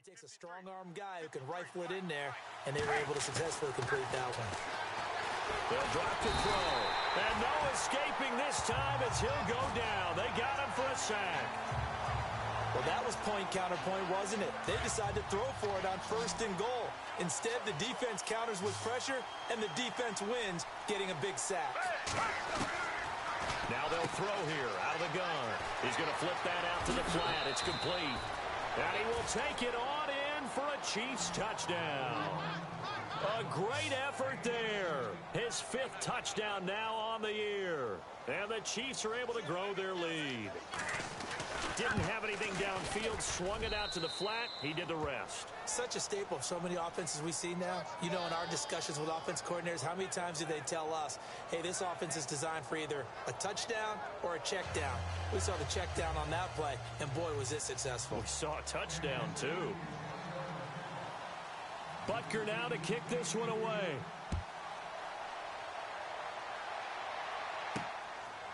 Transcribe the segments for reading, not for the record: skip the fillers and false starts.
It takes a strong-arm guy who can rifle it in there, and they were able to successfully complete that one. They'll drop to throw. And no escaping this time as he'll go down. They got him for a sack. Well, that was point-counterpoint, wasn't it? They decided to throw for it on 1st and goal. Instead, the defense counters with pressure, and the defense wins, getting a big sack. Now they'll throw here out of the gun. He's going to flip that out to the flat. It's complete. And he will take it on in for a Chiefs touchdown. A great effort there. His 5th touchdown now on the year. And the Chiefs are able to grow their lead. Didn't have anything downfield, swung it out to the flat. He did the rest. Such a staple of so many offenses we see now. You know, in our discussions with offense coordinators, how many times do they tell us, hey, this offense is designed for either a touchdown or a check down. We saw the check down on that play, and boy, was it successful. We saw a touchdown, too. Butker now to kick this one away.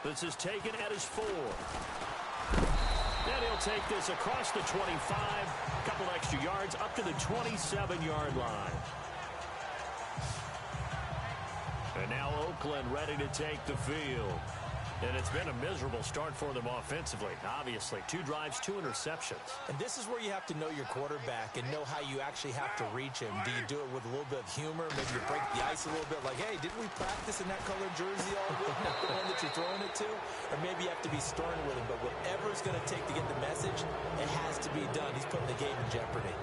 This is taken at his 4. And he'll take this across the 25, a couple extra yards up to the 27-yard line. And now Oakland ready to take the field. And it's been a miserable start for them offensively, obviously. 2 drives, 2 interceptions. And this is where you have to know your quarterback and know how you actually have to reach him. Do you do it with a little bit of humor? Maybe you break the ice a little bit like, hey, didn't we practice in that colored jersey all week? The one that you're throwing it to? Or maybe you have to be stern with him. But whatever it's going to take to get the message, it has to be done. He's putting the game in jeopardy.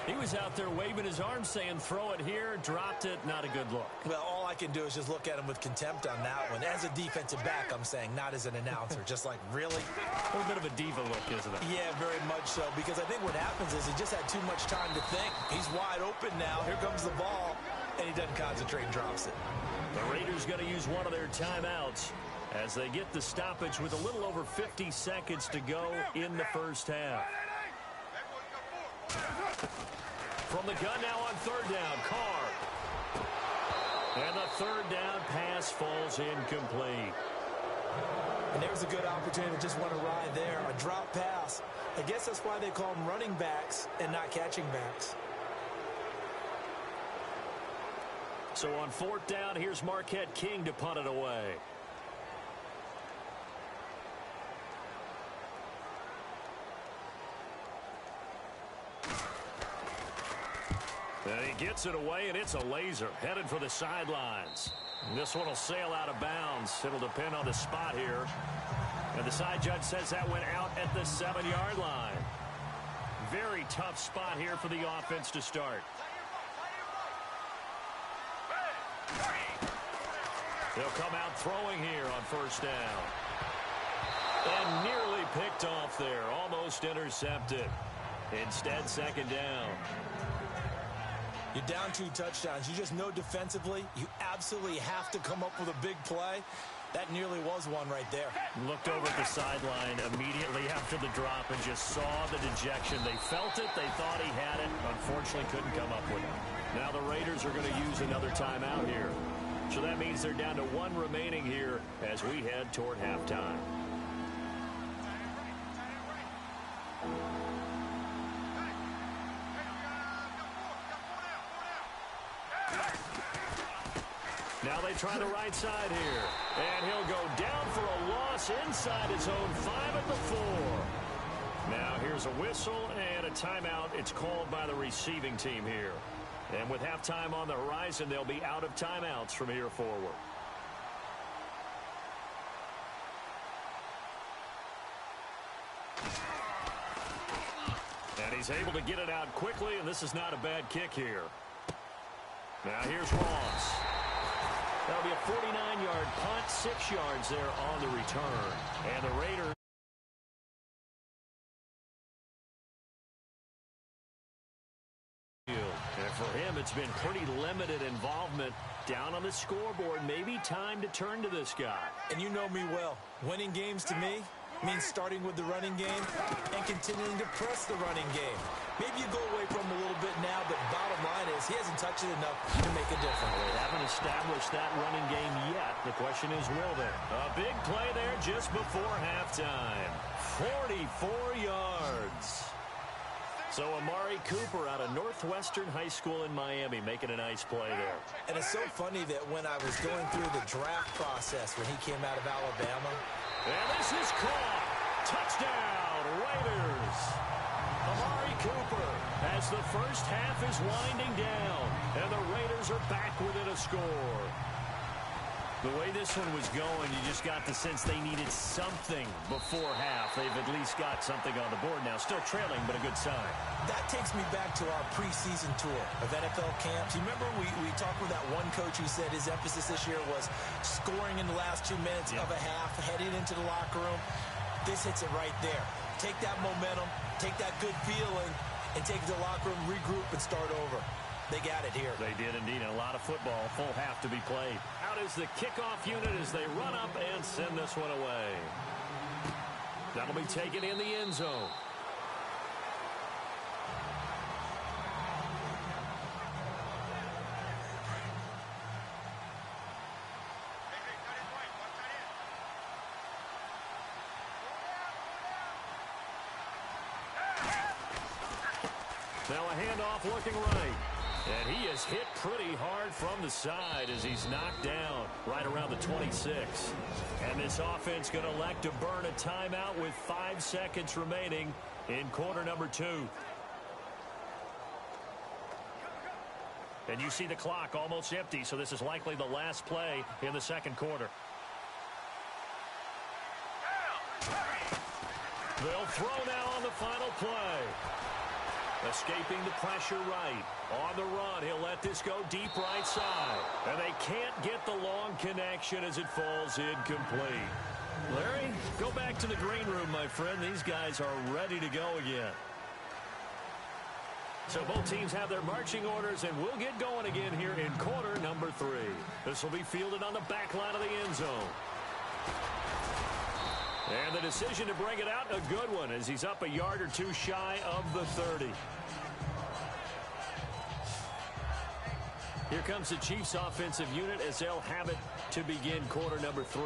He was out there waving his arms saying, throw it here, dropped it, not a good look. Well, all I can do is just look at him with contempt on that one. As a defensive back, I'm saying, not as an announcer. Just like, really? A little bit of a diva look, isn't it? Yeah, very much so. Because I think what happens is he just had too much time to think. He's wide open now. Here comes the ball. And he doesn't concentrate and drops it. The Raiders going to use one of their timeouts as they get the stoppage with a little over 50 seconds to go in the first half. From the gun now on 3rd down, Carr. And the 3rd down pass falls incomplete. And there's a good opportunity to just want to ride there. A drop pass. I guess that's why they call them running backs and not catching backs. So on 4th down, here's Marquette King to punt it away. And he gets it away, and it's a laser headed for the sidelines. And this one will sail out of bounds. It'll depend on the spot here. And the side judge says that went out at the 7-yard line. Very tough spot here for the offense to start. They'll come out throwing here on 1st down. And nearly picked off there. Almost intercepted. Instead, 2nd down. You're down 2 touchdowns. You just know defensively you absolutely have to come up with a big play. That nearly was one right there. Looked over at the sideline immediately after the drop and just saw the dejection. They felt it. They thought he had it. Unfortunately, couldn't come up with it. Now the Raiders are going to use another timeout here. So that means they're down to 1 remaining here as we head toward halftime. Now they try the right side here. And he'll go down for a loss inside his own 5 at the 4. Now here's a whistle and a timeout. It's called by the receiving team here. And with halftime on the horizon, they'll be out of timeouts from here forward. And he's able to get it out quickly, and this is not a bad kick here. Now here's Ross. That'll be a 49-yard punt, 6 yards there on the return. And the Raiders. And for him, it's been pretty limited involvement down on the scoreboard. Maybe time to turn to this guy. And you know me well. Winning games to me means starting with the running game and continuing to press the running game. Maybe you go away from him a little bit now, but bottom line is he hasn't touched it enough to make a difference. They haven't established that running game yet. The question is, will they? A big play there just before halftime. 44 yards. So Amari Cooper out of Northwestern High School in Miami making a nice play there. And it's so funny that when I was going through the draft process when he came out of Alabama. And this is caught. Touchdown, Raiders. Amari Cooper as the first half is winding down. And the Raiders are back within a score. The way this one was going, you just got the sense they needed something before half. They've at least got something on the board now. Still trailing, but a good sign. That takes me back to our preseason tour of NFL camps. You remember we talked with that one coach who said his emphasis this year was scoring in the last 2 minutes of a half, heading into the locker room. This hits it right there. Take that momentum, take that good feeling, and take it to the locker room, regroup, and start over. They got it here. They did indeed. And a lot of football, full half to be played. Out is the kickoff unit as they run up and send this one away. That'll be taken in the end zone. Now a handoff looking right. And he is hit pretty hard from the side as he's knocked down right around the 26. And this offense going to elect to burn a timeout with 5 seconds remaining in quarter number 2. And you see the clock almost empty, so this is likely the last play in the second quarter. They'll throw now on the final play. Escaping the pressure right. On the run, he'll let this go deep right side. And they can't get the long connection as it falls incomplete. Larry, go back to the green room, my friend. These guys are ready to go again. So both teams have their marching orders, and we'll get going again here in quarter number 3. This will be fielded on the back line of the end zone. And the decision to bring it out, a good one, as he's up a yard or 2 shy of the 30. Here comes the Chiefs offensive unit as they'll have it to begin quarter number 3.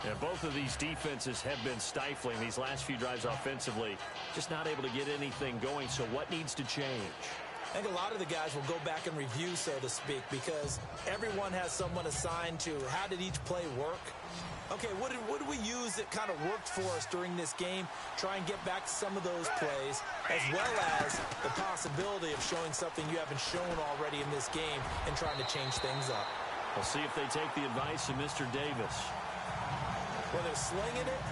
And both of these defenses have been stifling these last few drives offensively. Just not able to get anything going, so what needs to change? I think a lot of the guys will go back and review, so to speak, because everyone has someone assigned to how did each play work. Okay, what did we use that kind of worked for us during this game? Try and get back to some of those plays, as well as the possibility of showing something you haven't shown already in this game and trying to change things up. We'll see if they take the advice of Mr. Davis. Well, they're slinging it,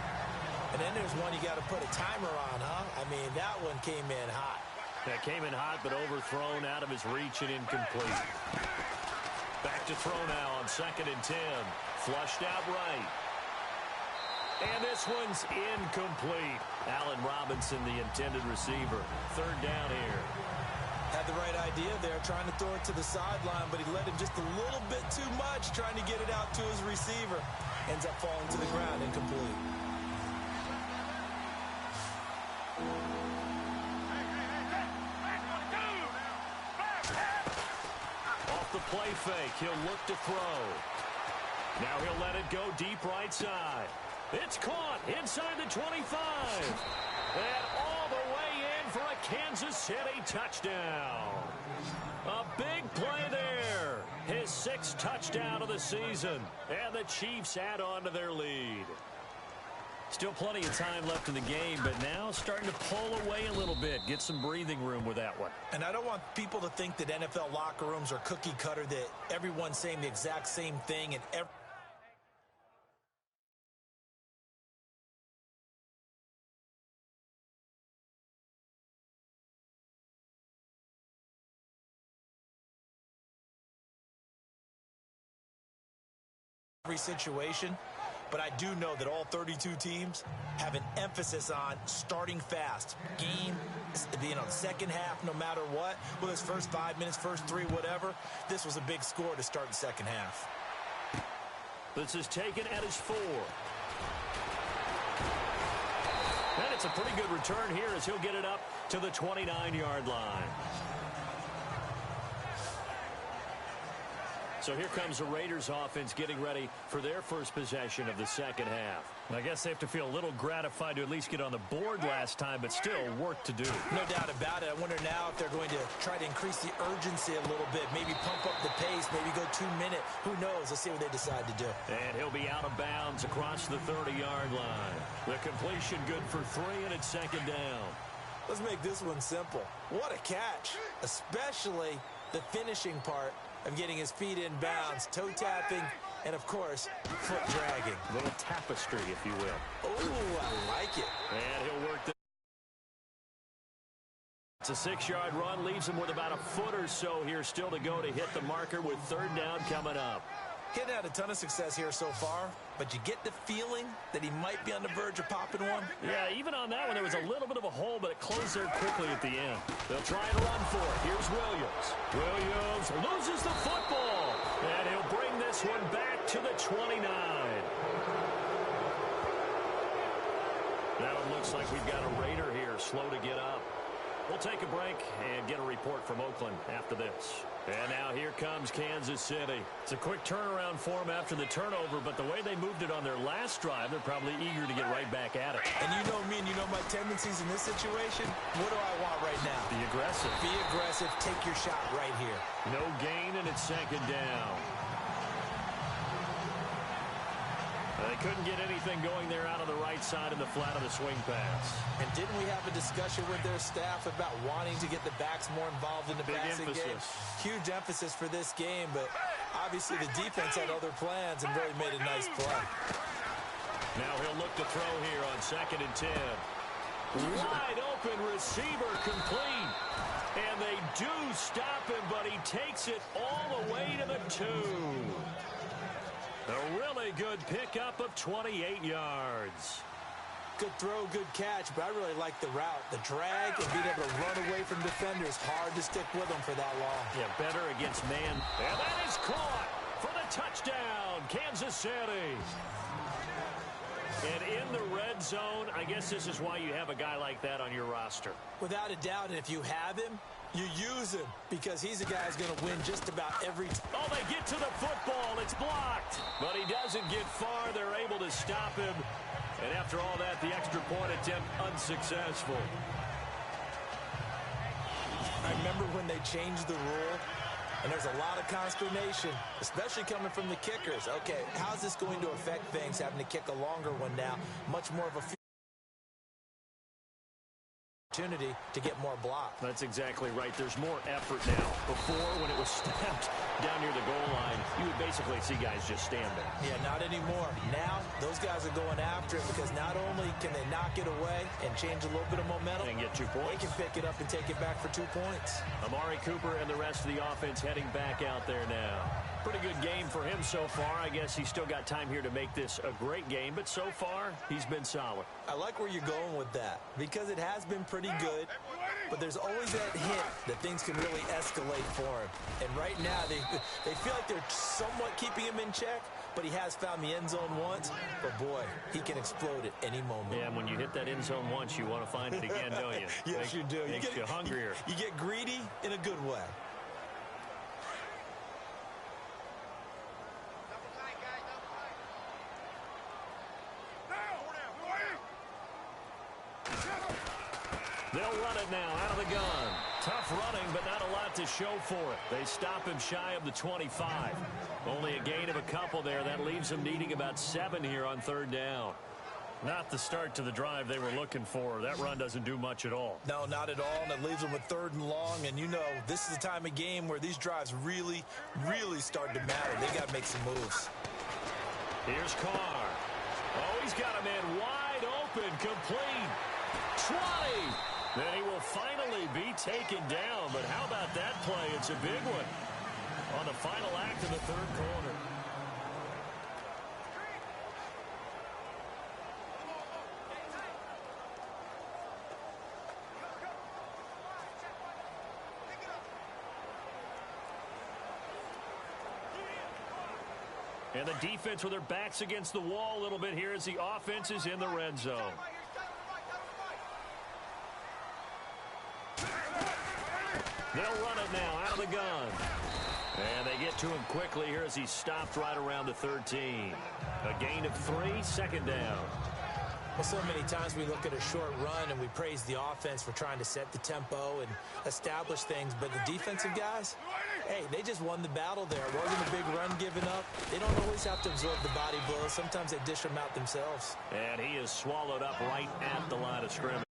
and then there's one you got to put a timer on, huh? I mean, that one came in hot. That came in hot, but overthrown out of his reach and incomplete. Back to throw now on 2nd and 10. Flushed out right. And this one's incomplete. Allen Robinson, the intended receiver. 3rd down here. Had the right idea there, trying to throw it to the sideline, but he let him just a little bit too much, trying to get it out to his receiver. Ends up falling to the ground, incomplete. Off the play fake, he'll look to throw. Now he'll let it go deep right side. It's caught inside the 25. And all the way in for a Kansas City touchdown. A big play there. His 6th touchdown of the season. And the Chiefs add on to their lead. Still plenty of time left in the game, but now starting to pull away a little bit. Get some breathing room with that one. And I don't want people to think that NFL locker rooms are cookie cutter, that everyone's saying the exact same thing and every situation, but I do know that all 32 teams have an emphasis on starting fast. Game, the second half, no matter what, whether it's first 5 minutes, first 3, whatever, this was a big score to start the second half. This is taken at his 4. And it's a pretty good return here as he'll get it up to the 29-yard line. So here comes the Raiders offense getting ready for their first possession of the second half. I guess they have to feel a little gratified to at least get on the board last time, but still work to do. No doubt about it. I wonder now if they're going to try to increase the urgency a little bit, maybe pump up the pace, maybe go 2 minute. Who knows? Let's see what they decide to do. And he'll be out of bounds across the 30-yard line. The completion good for 3, and it's second down. Let's make this one simple. What a catch, especially the finishing part of getting his feet in bounds, toe tapping, and of course, foot dragging. A little tapestry, if you will. Oh, I like it. And he'll work the... It's a 6-yard run, leaves him with about a foot or so here still to go to hit the marker with third down coming up. Kid had a ton of success here so far, but you get the feeling that he might be on the verge of popping one. Yeah, even on that one, there was a little bit of a hole, but it closed there quickly at the end. They'll try and run for it. Here's Williams. Williams loses the football, and he'll bring this one back to the 29. Now it looks like we've got a Raider here, slow to get up. We'll take a break and get a report from Oakland after this. And now here comes Kansas City. It's a quick turnaround for them after the turnover, but the way they moved it on their last drive, they're probably eager to get right back at it. And you know me and you know my tendencies in this situation. What do I want right now? Be aggressive. Be aggressive. Take your shot right here. No gain, and it's second down. They couldn't get anything going there out of the right side of the flat of the swing pass. And didn't we have a discussion with their staff about wanting to get the backs more involved in the passing game? Huge emphasis for this game, but obviously the defense had other plans and really made a nice play. Now he'll look to throw here on 2nd and 10. Wide open receiver complete. And they do stop him, but he takes it all the way to the 2. A really good pickup of 28 yards. Good throw, good catch, but I really like the route. The drag and being able to run away from defenders. Hard to stick with them for that long. Yeah, better against man. And that is caught for the touchdown, Kansas City. And in the red zone, I guess this is why you have a guy like that on your roster. Without a doubt, and if you have him, you use him because he's a guy who's going to win just about every time. Oh, they get to the football. It's blocked. But he doesn't get far. They're able to stop him. And after all that, the extra point attempt unsuccessful. I remember when they changed the rule, and there's a lot of consternation, especially coming from the kickers. Okay, how's this going to affect things, having to kick a longer one now? Much more of a opportunity to get more blocked. That's exactly right. There's more effort now. Before, when it was snapped down near the goal line, you would basically see guys just stand there. Yeah, not anymore. Now, those guys are going after it because not only can they knock it away and change a little bit of momentum, and get 2 points. They can pick it up and take it back for 2 points. Amari Cooper and the rest of the offense heading back out there now. Pretty good game for him so far. I guess he's still got time here to make this a great game, but so far, he's been solid. I like where you're going with that because it has been pretty good, but there's always that hint that things can really escalate for him. And right now, they feel like they're somewhat keeping him in check, but he has found the end zone once. But, boy, he can explode at any moment. Yeah, and when you hit that end zone once, you want to find it again, don't you? Yes, you do. Makes you hungrier. You get greedy in a good way. They'll run it now out of the gun. Tough running, but not a lot to show for it. They stop him shy of the 25. Only a gain of a couple there. That leaves him needing about 7 here on third down. Not the start to the drive they were looking for. That run doesn't do much at all. No, not at all, and it leaves them with 3rd and long. And, you know, this is the time of game where these drives really, really start to matter. They got to make some moves. Here's Carr. Oh, he's got a man wide open, complete. 20. Then he will finally be taken down. But how about that play? It's a big one on the final act of the 3rd quarter. And the defense with their backs against the wall a little bit here as the offense is in the red zone. They'll run it now out of the gun. And they get to him quickly here as he stopped right around the 13. A gain of 3, second down. Well, so many times we look at a short run and we praise the offense for trying to set the tempo and establish things. But the defensive guys, hey, they just won the battle there. It wasn't a big run given up. They don't always have to absorb the body blows. Sometimes they dish them out themselves. And he is swallowed up right at the line of scrimmage.